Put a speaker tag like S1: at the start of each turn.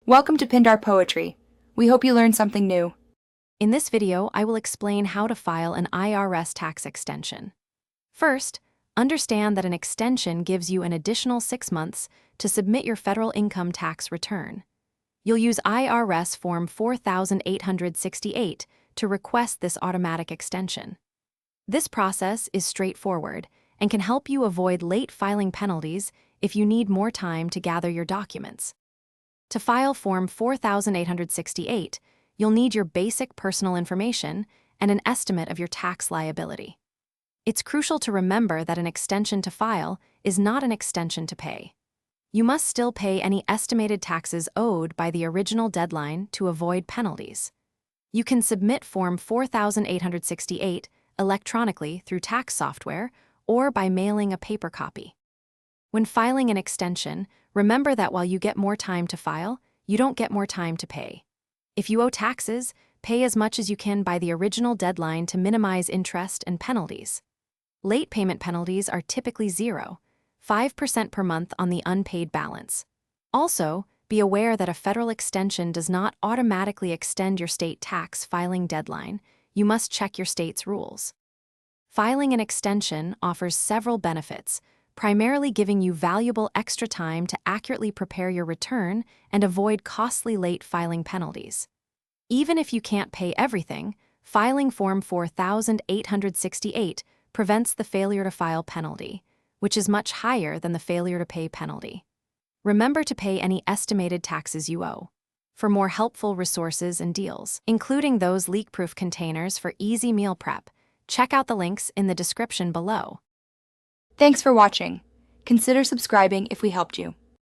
S1: Welcome to Pindar Poetry. We hope you learned something new.
S2: In this video, I will explain how to file an IRS tax extension. First, understand that an extension gives you an additional 6 months to submit your federal income tax return. You'll use IRS Form 4868 to request this automatic extension. This process is straightforward and can help you avoid late filing penalties if you need more time to gather your documents. To file Form 4868, you'll need your basic personal information and an estimate of your tax liability. It's crucial to remember that an extension to file is not an extension to pay. You must still pay any estimated taxes owed by the original deadline to avoid penalties. You can submit Form 4868 electronically through tax software or by mailing a paper copy. When filing an extension, remember that while you get more time to file, you don't get more time to pay. If you owe taxes, pay as much as you can by the original deadline to minimize interest and penalties. Late payment penalties are typically 5% per month on the unpaid balance. Also, be aware that a federal extension does not automatically extend your state tax filing deadline. You must check your state's rules. Filing an extension offers several benefits, primarily giving you valuable extra time to accurately prepare your return and avoid costly late filing penalties. Even if you can't pay everything, filing Form 4868 prevents the failure to file penalty, which is much higher than the failure to pay penalty. Remember to pay any estimated taxes you owe. For more helpful resources and deals, including those leak-proof containers for easy meal prep, check out the links in the description below.
S1: Thanks for watching. Consider subscribing if we helped you.